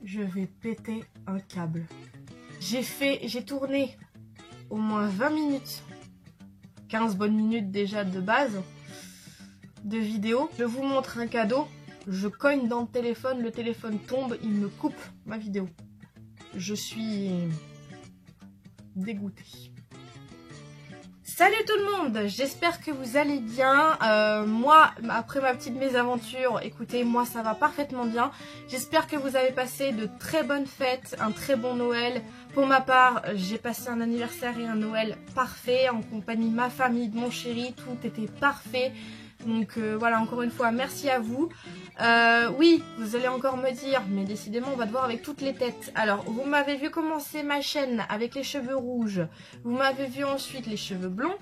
je vais péter un câble. J'ai tourné au moins 20 minutes, 15 bonnes minutes déjà de base de vidéo. Je vous montre un cadeau, je cogne dans le téléphone tombe, il me coupe ma vidéo. Je suis dégoûtée. Salut tout le monde, j'espère que vous allez bien. Moi, après ma petite mésaventure, écoutez, moi ça va parfaitement bien. J'espère que vous avez passé de très bonnes fêtes, un très bon Noël. Pour ma part, j'ai passé un anniversaire et un Noël parfait, en compagnie de ma famille, de mon chéri, tout était parfait. Donc voilà, encore une fois, merci à vous. Oui, vous allez encore me dire, mais décidément, on va devoir avec toutes les têtes. Alors, vous m'avez vu commencer ma chaîne avec les cheveux rouges. Vous m'avez vu ensuite les cheveux blonds.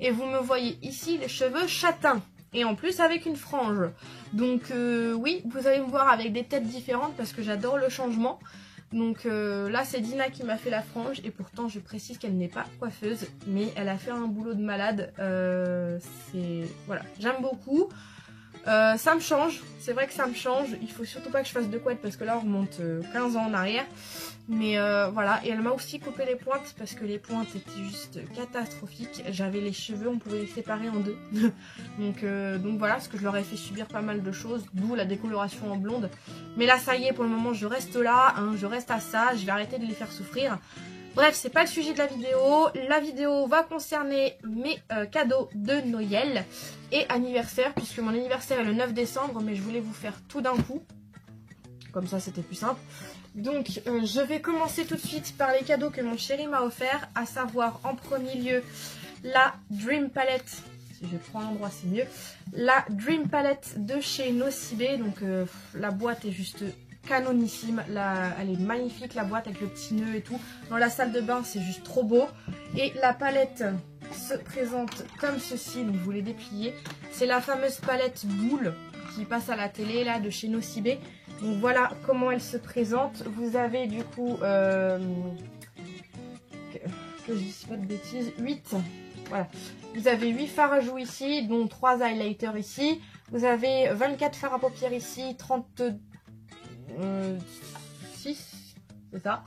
Et vous me voyez ici les cheveux châtains. Et en plus avec une frange. Donc oui, vous allez me voir avec des têtes différentes parce que j'adore le changement. Donc là c'est Dina qui m'a fait la frange et pourtant je précise qu'elle n'est pas coiffeuse mais elle a fait un boulot de malade. Voilà, j'aime beaucoup. Ça me change, c'est vrai que ça me change. Il faut surtout pas que je fasse de couette parce que là on remonte 15 ans en arrière. Mais voilà, et elle m'a aussi coupé les pointes parce que les pointes étaient juste catastrophiques. J'avais les cheveux, on pouvait les séparer en deux. donc voilà, parce que je leur ai fait subir pas mal de choses, d'où la décoloration en blonde. Mais là ça y est, pour le moment je reste là, hein, je reste à ça, je vais arrêter de les faire souffrir. Bref, c'est pas le sujet de la vidéo. La vidéo va concerner mes cadeaux de Noël et anniversaire, puisque mon anniversaire est le 9 décembre, mais je voulais vous faire tout d'un coup. Comme ça, c'était plus simple. Donc, je vais commencer tout de suite par les cadeaux que mon chéri m'a offert, à savoir en premier lieu la Dream Palette. Si je prends l'endroit, c'est mieux. La Dream Palette de chez Nocibé. Donc, la boîte est juste canonissime. Elle est magnifique, la boîte avec le petit nœud et tout. Dans la salle de bain, c'est juste trop beau. Et la palette se présente comme ceci. Donc, vous les dépliez. C'est la fameuse palette boule qui passe à la télé, là, de chez Nocibé. Donc voilà comment elle se présente. Vous avez du coup, que je dise pas de bêtises, 8. Voilà. Vous avez 8 fards à joues ici, dont 3 highlighters ici. Vous avez 24 fards à paupières ici, 36, c'est ça.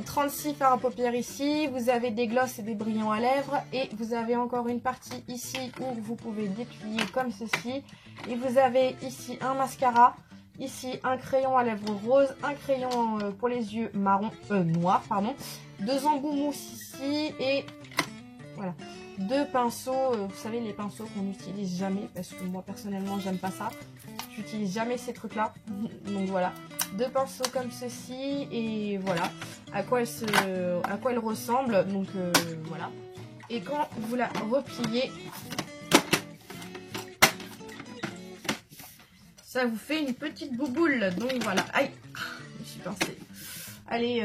36 fards à paupières ici. Vous avez des glosses et des brillants à lèvres. Et vous avez encore une partie ici où vous pouvez déplier comme ceci. Et vous avez ici un mascara. Ici, un crayon à lèvres rose, un crayon pour les yeux noir, pardon. 2 embouts mousse ici et voilà. 2 pinceaux, vous savez les pinceaux qu'on n'utilise jamais parce que moi personnellement j'aime pas ça. J'utilise jamais ces trucs là. Donc voilà. 2 pinceaux comme ceci et voilà à quoi elle ressemble. Donc voilà. Et quand vous la repliez, ça vous fait une petite bouboule. Donc voilà. Aïe, je me suis pincée. Elle est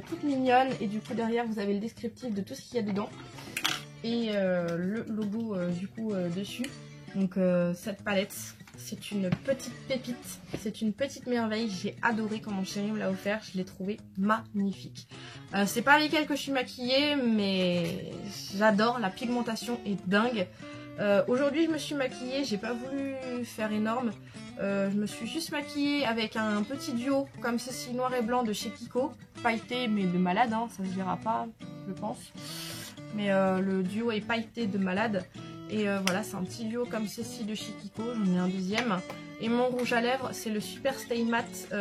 toute mignonne. Et du coup derrière vous avez le descriptif de tout ce qu'il y a dedans. Et le logo du coup dessus. Donc cette palette, c'est une petite pépite. C'est une petite merveille. J'ai adoré quand mon chéri me l'a offert. Je l'ai trouvé magnifique. C'est pas avec elle que je suis maquillée. Mais j'adore. La pigmentation est dingue. Aujourd'hui je me suis maquillée. J'ai pas voulu faire énorme. Je me suis juste maquillée avec un petit duo comme ceci noir et blanc de chez Kiko, pailleté mais de malade, hein, ça se verra pas je pense, mais le duo est pailleté de malade et voilà, c'est un petit duo comme ceci de chez Kiko, j'en ai un deuxième. Et mon rouge à lèvres c'est le Super Stay Matte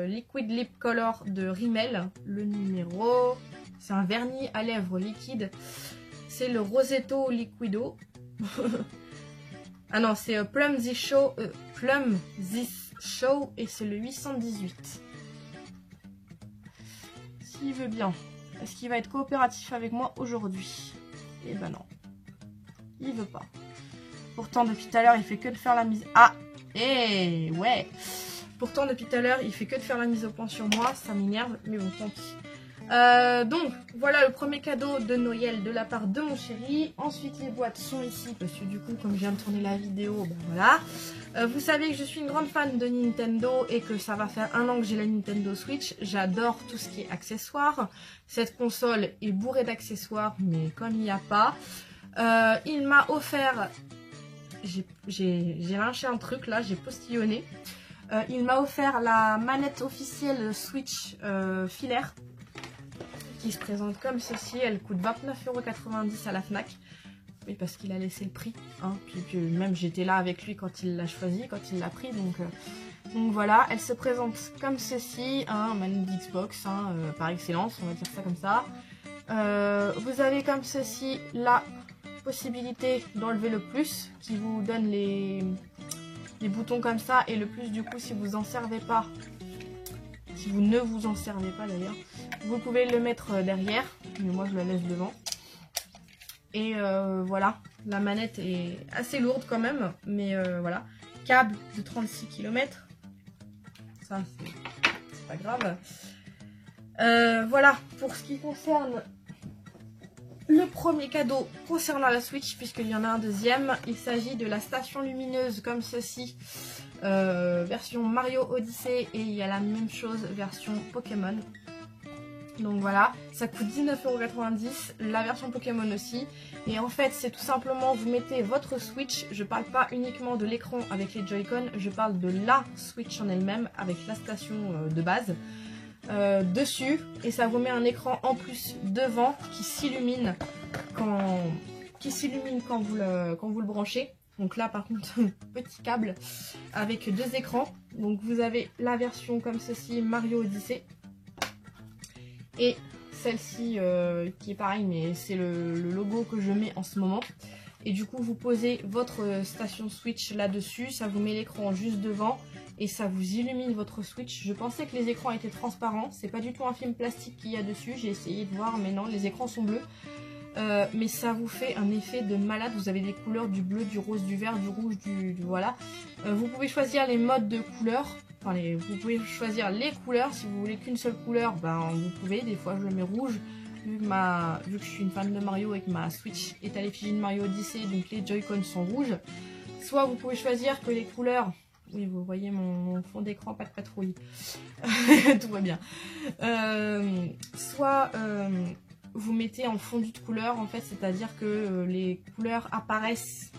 Liquid Lip Color de Rimmel, le numéro, c'est un vernis à lèvres liquide, c'est le Rosetto Liquido. Ah non, c'est Plum This Show et c'est le 818. S'il veut bien. Est-ce qu'il va être coopératif avec moi aujourd'hui? Eh ben non. Il veut pas. Pourtant, depuis tout à l'heure, il fait que de faire la mise... Ah! Eh ouais! Pourtant, depuis tout à l'heure, il fait que de faire la mise au point sur moi. Ça m'énerve, mais bon, tant pis. Donc voilà le premier cadeau de Noël de la part de mon chéri. Ensuite les boîtes sont ici parce que du coup comme je viens de tourner la vidéo, ben voilà. Vous savez que je suis une grande fan de Nintendo et que ça va faire 1 an que j'ai la Nintendo Switch. J'adore tout ce qui est accessoires. Cette console est bourrée d'accessoires mais comme il n'y a pas. Il m'a offert... J'ai lâché un truc là, j'ai postillonné. Il m'a offert la manette officielle Switch filaire qui se présente comme ceci. Elle coûte 29,90 € à la Fnac. Oui, parce qu'il a laissé le prix. Hein. Puis même j'étais là avec lui quand il l'a choisi, quand il l'a pris. Donc voilà, elle se présente comme ceci. Hein, manette d'Xbox par excellence, on va dire ça comme ça. Vous avez comme ceci la possibilité d'enlever le plus qui vous donne les boutons comme ça, et le plus du coup si vous en servez pas, si vous ne vous en servez pas d'ailleurs, vous pouvez le mettre derrière, mais moi je le laisse devant. Et voilà, la manette est assez lourde quand même, mais voilà, câble de 36 km, ça c'est pas grave. Voilà pour ce qui concerne le premier cadeau concernant la Switch, puisqu'il y en a un deuxième. Il s'agit de la station lumineuse comme ceci, version Mario Odyssey, et il y a la même chose version Pokémon. Donc voilà, ça coûte 19,90 €, la version Pokémon aussi. Et en fait c'est tout simplement, vous mettez votre Switch, je parle pas uniquement de l'écran avec les Joy-Con, je parle de la Switch en elle-même avec la station de base. Dessus, et ça vous met un écran en plus devant qui s'illumine quand vous le branchez. Donc là par contre petit câble avec deux écrans. Donc vous avez la version comme ceci Mario Odyssey, et celle-ci qui est pareil, mais c'est le logo que je mets en ce moment. Et du coup vous posez votre station Switch là-dessus, ça vous met l'écran juste devant et ça vous illumine votre Switch. Je pensais que les écrans étaient transparents, c'est pas du tout un film plastique qu'il y a dessus, j'ai essayé de voir mais non, les écrans sont bleus. Mais ça vous fait un effet de malade, vous avez des couleurs du bleu, du rose, du vert, du rouge, du voilà. Vous pouvez choisir les modes de couleurs, enfin vous pouvez choisir les couleurs, si vous voulez qu'une seule couleur, ben vous pouvez, des fois je le mets rouge. Vu que je suis une fan de Mario et que ma Switch est à l'effigie de Mario Odyssey, donc les Joy-Con sont rouges. Soit vous pouvez choisir que les couleurs... Oui, vous voyez mon fond d'écran, pas de patrouille. Tout va bien. Soit vous mettez en fondu de couleur, en fait, c'est-à-dire que les couleurs apparaissent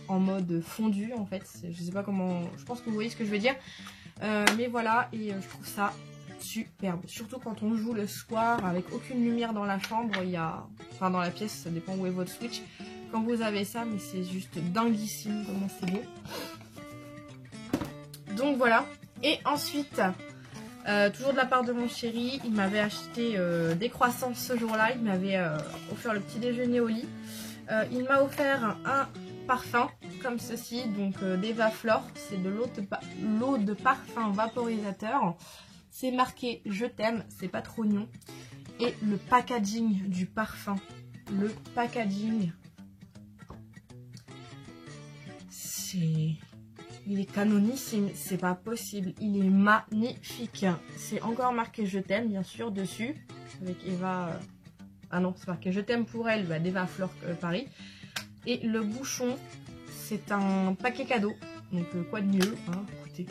en mode fondu, en fait. Je sais pas comment... Je pense que vous voyez ce que je veux dire. Mais voilà, et je trouve ça superbe, surtout quand on joue le soir avec aucune lumière dans la chambre, enfin dans la pièce, ça dépend où est votre Switch. Quand vous avez ça, mais c'est juste dinguissime comment c'est beau. Donc voilà. Et ensuite, toujours de la part de mon chéri, il m'avait acheté des croissants ce jour-là, il m'avait offert le petit déjeuner au lit. Il m'a offert un parfum comme ceci, donc d'Eva Flor, c'est de l'eau de parfum vaporisateur. C'est marqué je t'aime, c'est pas trop mignon. Et le packaging du parfum, le packaging, il est canonissime, c'est pas possible, il est magnifique. C'est encore marqué je t'aime bien sûr dessus, avec Eva, ah non c'est marqué je t'aime pour elle, d'Eva Flor Paris. Et le bouchon, c'est un paquet cadeau, donc quoi de mieux, hein, écoutez.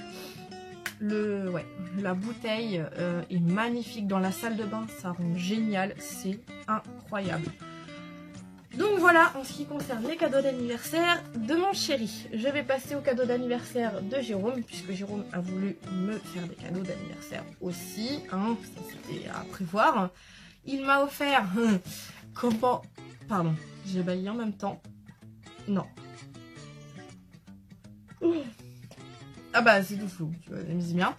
La bouteille est magnifique dans la salle de bain, ça rend génial, c'est incroyable. Donc voilà en ce qui concerne les cadeaux d'anniversaire de mon chéri. Je vais passer au cadeau d'anniversaire de Jérôme, puisque Jérôme a voulu me faire des cadeaux d'anniversaire aussi, hein, ça c'était à prévoir. Il m'a offert, comment, pardon, j'ai baillé en même temps, non. Ah bah c'est tout flou, tu vois, me dis bien.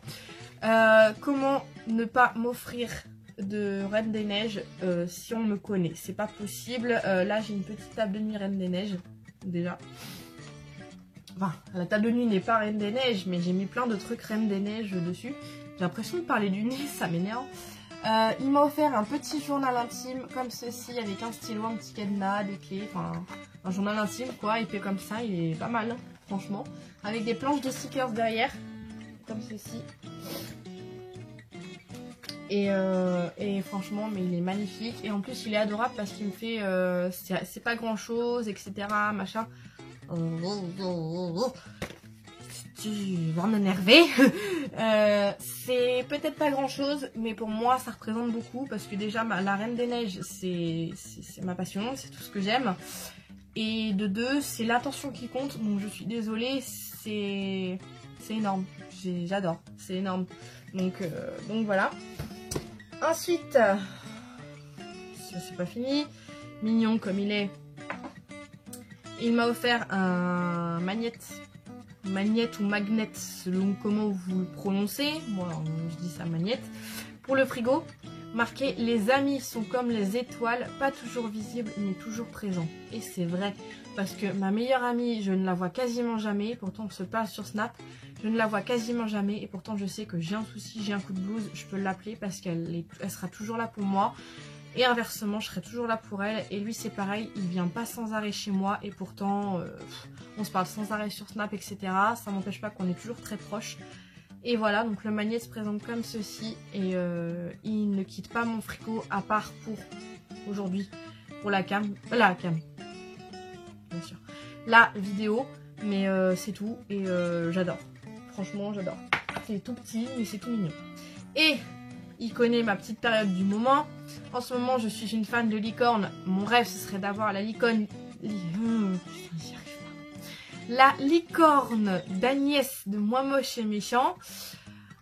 Comment ne pas m'offrir de Reine des Neiges si on me connaît? C'est pas possible. Là j'ai une petite table de nuit Reine des Neiges, déjà. Enfin, la table de nuit n'est pas Reine des Neiges, mais j'ai mis plein de trucs Reine des Neiges dessus. J'ai l'impression de parler du nez, ça m'énerve. Il m'a offert un petit journal intime comme ceci, avec un stylo, un petit cadenas, des clés, enfin un journal intime quoi, épais comme ça, il est pas mal. Franchement, avec des planches de stickers derrière, comme ceci. Et franchement, mais il est magnifique. Et en plus, il est adorable parce qu'il me fait... c'est pas grand chose, etc. Machin. Tu vas m'énerver. C'est peut-être pas grand chose, mais pour moi, ça représente beaucoup. Parce que déjà, la Reine des Neiges, c'est ma passion, c'est tout ce que j'aime. Et de deux, c'est l'attention qui compte, donc je suis désolée, c'est c'est énorme. J'adore, c'est énorme. Donc voilà. Ensuite, ça c'est pas fini. Mignon comme il est. Il m'a offert un magnette ou magnette selon comment vous le prononcez. Moi je dis ça magnette. Pour le frigo, marqué les amis sont comme les étoiles, pas toujours visibles mais toujours présents. Et c'est vrai parce que ma meilleure amie, je ne la vois quasiment jamais. Pourtant on se parle sur Snap. Je ne la vois quasiment jamais et pourtant je sais que j'ai un souci, j'ai un coup de blues, je peux l'appeler parce qu'elle sera toujours là pour moi. Et inversement, je serai toujours là pour elle. Et lui c'est pareil, il vient pas sans arrêt chez moi et pourtant on se parle sans arrêt sur Snap, etc. Ça n'empêche pas qu'on est toujours très proches. Et voilà, donc le magnet se présente comme ceci et il ne quitte pas mon frigo à part pour aujourd'hui, pour la cam, bien sûr, la vidéo, mais c'est tout et j'adore. Franchement, j'adore. C'est tout petit, mais c'est tout mignon. Et il connaît ma petite période du moment. En ce moment, je suis une fan de licorne. Mon rêve, ce serait d'avoir la licorne... La licorne d'Agnès de Moi Moche et Méchant.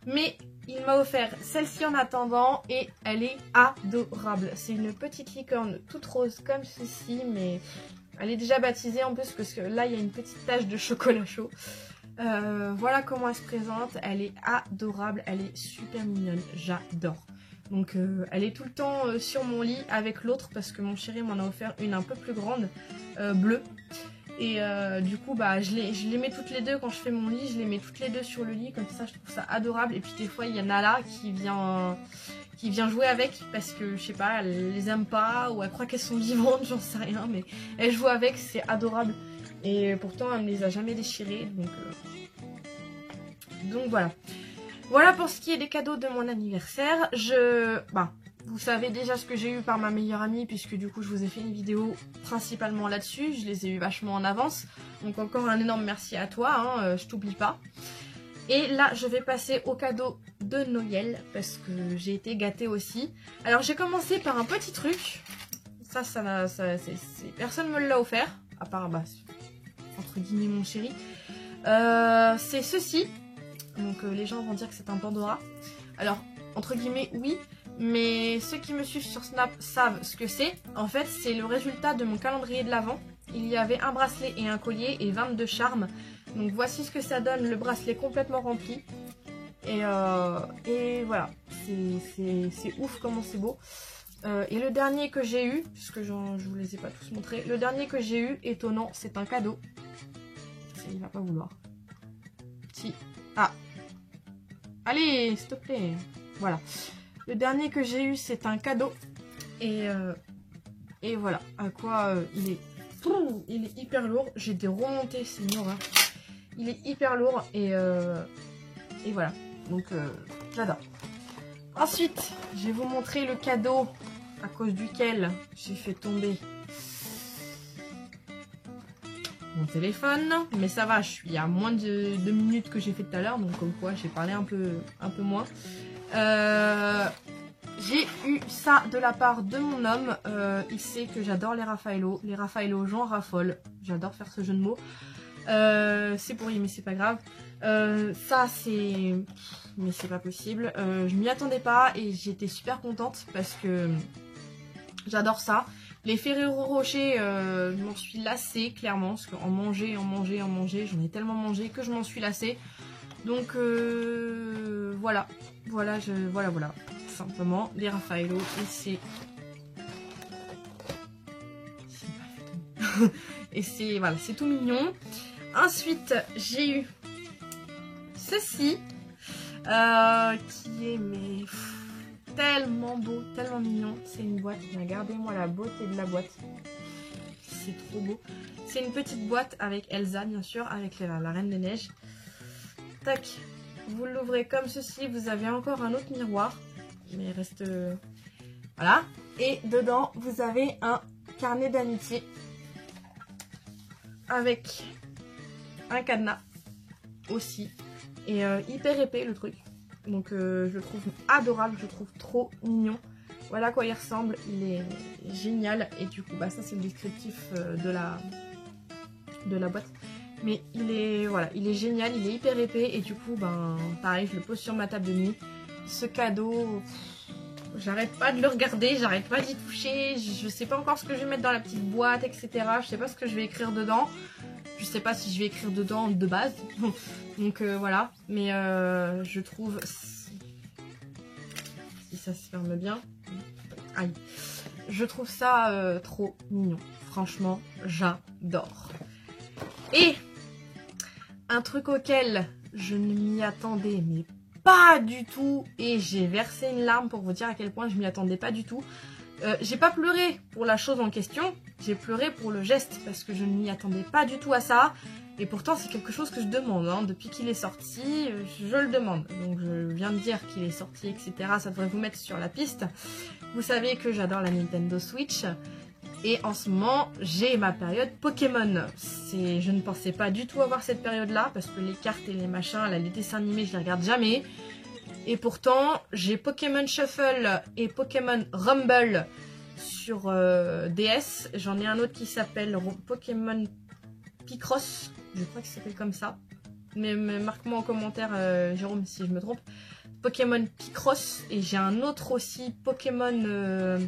Mais il m'a offert celle-ci en attendant et elle est adorable. C'est une petite licorne toute rose comme ceci, mais elle est déjà baptisée en plus parce que là, il y a une petite tache de chocolat chaud. Voilà comment elle se présente, elle est adorable, elle est super mignonne, j'adore. Donc elle est tout le temps sur mon lit avec l'autre parce que mon chéri m'en a offert une un peu plus grande, bleue. Et du coup bah je les mets toutes les deux quand je fais mon lit, je les mets toutes les deux sur le lit, comme ça je trouve ça adorable. Et puis des fois il y a Nala qui vient jouer avec parce que je sais pas, elle les aime pas ou elle croit qu'elles sont vivantes, j'en sais rien, mais elle joue avec, c'est adorable. Et pourtant elle ne les a jamais déchirées, donc voilà. Voilà pour ce qui est des cadeaux de mon anniversaire. Vous savez déjà ce que j'ai eu par ma meilleure amie puisque du coup je vous ai fait une vidéo principalement là-dessus. Je les ai eu vachement en avance. Donc encore un énorme merci à toi, hein, je t'oublie pas. Et là je vais passer au cadeau de Noël parce que j'ai été gâtée aussi. Alors j'ai commencé par un petit truc. Personne me l'a offert. À part entre guillemets mon chéri. C'est ceci. Donc les gens vont dire que c'est un Pandora. Alors entre guillemets oui, mais ceux qui me suivent sur Snap savent ce que c'est. En fait c'est le résultat de mon calendrier de l'Avent. Il y avait un bracelet et un collier et 22 charmes. Donc voici ce que ça donne, le bracelet complètement rempli. Et voilà, c'est ouf comment c'est beau. Et le dernier que j'ai eu, puisque je vous les ai pas tous montrés, le dernier que j'ai eu, étonnant, c'est un cadeau. Il va pas vouloir. Si. Ah. Allez, s'il te plaît. Voilà. Le dernier que j'ai eu, c'est un cadeau. Et voilà. À quoi il est hyper lourd. J'ai des remontées, c'est une horreur. Il est hyper lourd et voilà. Donc j'adore. Ensuite, je vais vous montrer le cadeau à cause duquel j'ai fait tomber mon téléphone, mais ça va, je suis à moins de 2 minutes que j'ai fait tout à l'heure, donc comme quoi j'ai parlé un peu moins. J'ai eu ça de la part de mon homme. Il sait que j'adore les Raffaello. Les Raffaello, j'en raffole. J'adore faire ce jeu de mots. C'est pourri, mais c'est pas grave. Ça, c'est... Mais c'est pas possible. Je m'y attendais pas et j'étais super contente parce que j'adore ça. Les Ferrero Rocher, je m'en suis lassée, clairement. Parce qu'en manger, j'en ai tellement mangé que je m'en suis lassée. Donc, voilà. Voilà. Tout simplement, les Raffaello. Et c'est... Et c'est... Voilà, c'est tout mignon. Ensuite, j'ai eu ceci. Qui est tellement beau, tellement mignon. C'est une boîte. Regardez-moi la beauté de la boîte. C'est trop beau. C'est une petite boîte avec Elsa, bien sûr, avec la Reine des Neiges. Tac. Vous l'ouvrez comme ceci. Vous avez encore un autre miroir. Mais il reste... Voilà. Et dedans, vous avez un carnet d'amitié. Avec un cadenas aussi. Et hyper épais le truc. Donc je le trouve adorable, je le trouve trop mignon. Voilà à quoi il ressemble, il est génial. Et du coup, ça c'est le descriptif de la boîte. Mais voilà, il est génial, il est hyper épais. Et du coup, ben, pareil, je le pose sur ma table de nuit. Ce cadeau, j'arrête pas de le regarder, j'arrête pas d'y toucher. Je sais pas encore ce que je vais mettre dans la petite boîte, etc. Je sais pas ce que je vais écrire dedans. Je sais pas si je vais écrire dedans de base. Donc voilà. Mais je trouve... Si ça se ferme bien. Aïe. Je trouve ça trop mignon. Franchement, j'adore. Et un truc auquel je ne m'y attendais mais pas du tout. Et j'ai versé une larme pour vous dire à quel point je m'y attendais pas du tout. J'ai pas pleuré pour la chose en question, j'ai pleuré pour le geste parce que je ne m'y attendais pas du tout à ça. Et pourtant c'est quelque chose que je demande, hein. Depuis qu'il est sorti, je le demande. Donc je viens de dire qu'il est sorti, etc. Ça devrait vous mettre sur la piste. Vous savez que j'adore la Nintendo Switch. Et en ce moment, j'ai ma période Pokémon. Je ne pensais pas du tout avoir cette période-là parce que les cartes et les machins, là, les dessins animés, je les regarde jamais. Et pourtant, j'ai Pokémon Shuffle et Pokémon Rumble sur DS. J'en ai un autre qui s'appelle Pokémon Picross. Je crois qu'il s'appelle comme ça. Mais marque-moi en commentaire, Jérôme, si je me trompe. Pokémon Picross. Et j'ai un autre aussi, Pokémon...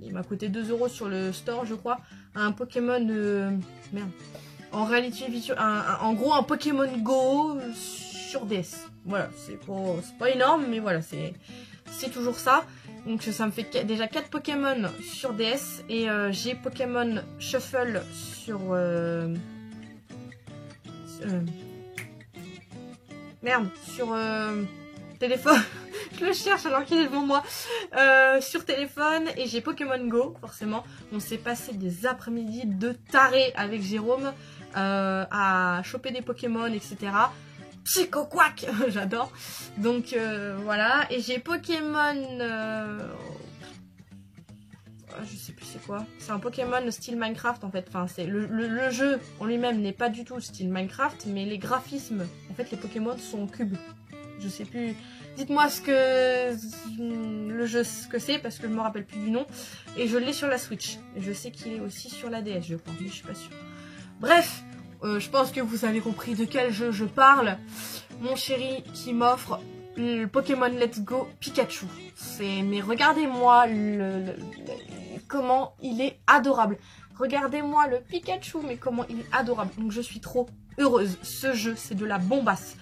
il m'a coûté 2 € sur le store, je crois. Un Pokémon... merde. En réalité, en gros, un Pokémon Go sur DS. Voilà, c'est pas énorme, mais voilà, c'est toujours ça. Donc ça me fait déjà 4 Pokémon sur DS. Et j'ai Pokémon Shuffle sur... merde, sur téléphone. Je le cherche alors qu'il est devant moi. Sur téléphone. Et j'ai Pokémon Go, forcément. On s'est passé des après-midi de taré avec Jérôme à choper des Pokémon, etc. Psycho Quack, j'adore. Donc voilà. Et j'ai Pokémon... je sais plus c'est quoi. C'est un Pokémon style Minecraft en fait. Enfin, c'est le jeu en lui-même n'est pas du tout style Minecraft, mais les graphismes, en fait, les Pokémon sont en cube. Je sais plus. Dites-moi ce que le jeu ce que c'est parce que je me rappelle plus du nom. Et je l'ai sur la Switch. Et je sais qu'il est aussi sur la DS, je crois, mais je suis pas sûre. Bref, je pense que vous avez compris de quel jeu je parle. Mon chéri qui m'offre le Pokémon Let's Go Pikachu. Mais regardez-moi comment il est adorable. Regardez-moi le Pikachu, mais comment il est adorable. Donc je suis trop heureuse. Ce jeu, c'est de la bombasse.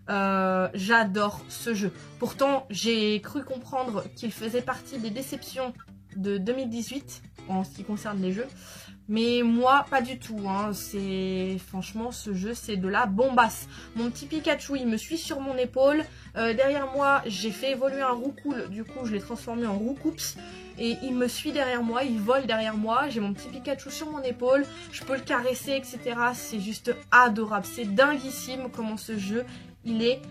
J'adore ce jeu. Pourtant, j'ai cru comprendre qu'il faisait partie des déceptions de 2018 en ce qui concerne les jeux. Mais moi, pas du tout. Hein. Franchement, ce jeu, c'est de la bombasse. Mon petit Pikachu, il me suit sur mon épaule. Derrière moi, j'ai fait évoluer un Roucoule. Du coup, je l'ai transformé en Roucoups. Et il me suit derrière moi, il vole derrière moi. J'ai mon petit Pikachu sur mon épaule. Je peux le caresser, etc. C'est juste adorable. C'est dinguissime comment ce jeu, il est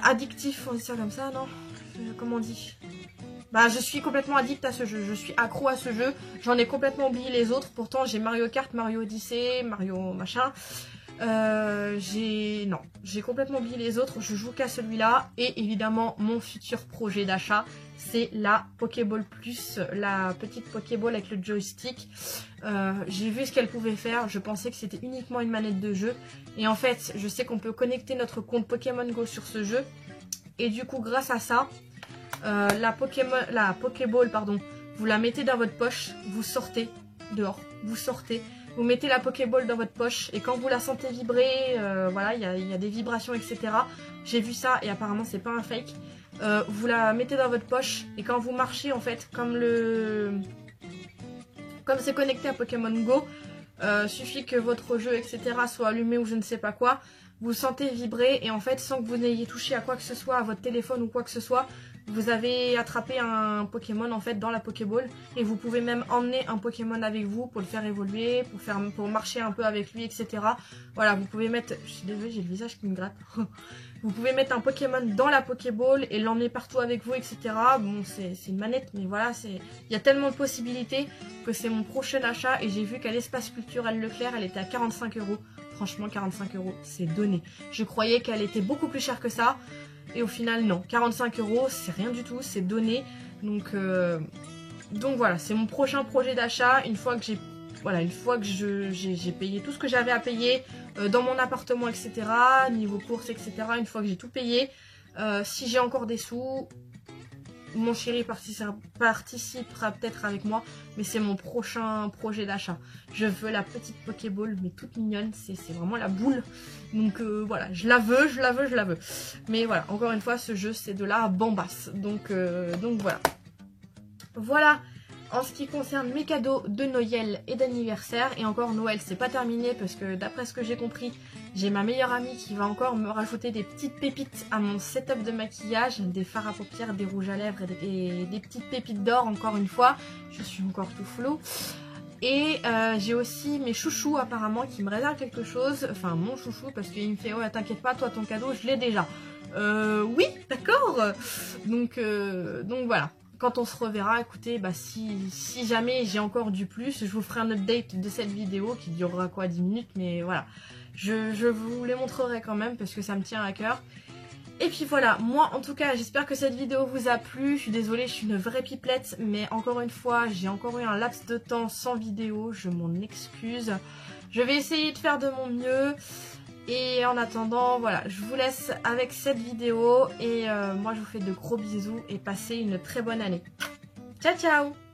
addictif. On dit ça comme ça, non? Comment on dit? Bah, je suis complètement addict à ce jeu, je suis accro à ce jeu, j'en ai complètement oublié les autres, pourtant j'ai Mario Kart, Mario Odyssey, Mario machin, j'ai complètement oublié les autres, je joue qu'à celui-là, et évidemment mon futur projet d'achat, c'est la Pokéball Plus, la petite Pokéball avec le joystick. J'ai vu ce qu'elle pouvait faire, je pensais que c'était uniquement une manette de jeu, et en fait je sais qu'on peut connecter notre compte Pokémon Go sur ce jeu, et du coup grâce à ça, la Pokéball, pardon, vous la mettez dans votre poche, vous sortez dehors, vous mettez la Pokéball dans votre poche et quand vous la sentez vibrer, voilà, il y a des vibrations, etc. J'ai vu ça et apparemment c'est pas un fake. Vous la mettez dans votre poche et quand vous marchez, en fait, comme c'est connecté à Pokémon Go, suffit que votre jeu, etc. soit allumé ou je ne sais pas quoi, vous sentez vibrer et en fait, sans que vous n'ayez touché à quoi que ce soit, à votre téléphone ou quoi que ce soit, vous avez attrapé un Pokémon en fait dans la Pokéball et vous pouvez même emmener un Pokémon avec vous pour le faire évoluer, pour marcher un peu avec lui, etc. Voilà, vous pouvez mettre, je suis désolée, j'ai le visage qui me gratte. Vous pouvez mettre un Pokémon dans la Pokéball et l'emmener partout avec vous, etc. Bon, c'est une manette, mais voilà, il y a tellement de possibilités que c'est mon prochain achat et j'ai vu qu'à l'espace culturel Leclerc, elle était à 45 €. Franchement, 45 €, c'est donné. Je croyais qu'elle était beaucoup plus chère que ça. Et au final, non. 45 €, c'est rien du tout, c'est donné. Donc voilà, c'est mon prochain projet d'achat. Une fois que j'ai voilà, une fois que j'ai payé tout ce que j'avais à payer dans mon appartement, etc., niveau courses, etc., une fois que j'ai tout payé, si j'ai encore des sous, mon chéri participera peut-être avec moi, mais c'est mon prochain projet d'achat. Je veux la petite Pokéball, mais toute mignonne, c'est vraiment la boule. Donc voilà, je la veux. Mais voilà, encore une fois, ce jeu, c'est de la bambasse. Donc voilà. Voilà, en ce qui concerne mes cadeaux de Noël et d'anniversaire. Et encore, Noël, c'est pas terminé parce que d'après ce que j'ai compris, j'ai ma meilleure amie qui va encore me rajouter des petites pépites à mon setup de maquillage, des fards à paupières, des rouges à lèvres et des petites pépites d'or, encore une fois. Je suis encore tout flou. Et j'ai aussi mes chouchous apparemment qui me réservent quelque chose. Enfin, mon chouchou, parce qu'il me fait « Ouais, t'inquiète pas, toi, ton cadeau, je l'ai déjà. » Oui, d'accord. Donc voilà. Quand on se reverra, écoutez, bah si jamais j'ai encore du plus, je vous ferai un update de cette vidéo qui durera quoi, 10 minutes, mais voilà. Je vous les montrerai quand même parce que ça me tient à cœur. Et puis voilà, moi en tout cas, j'espère que cette vidéo vous a plu. Je suis désolée, je suis une vraie pipelette, mais encore une fois, j'ai encore eu un laps de temps sans vidéo, je m'en excuse. Je vais essayer de faire de mon mieux. Et en attendant, voilà, je vous laisse avec cette vidéo et moi je vous fais de gros bisous et passez une très bonne année. Ciao ciao!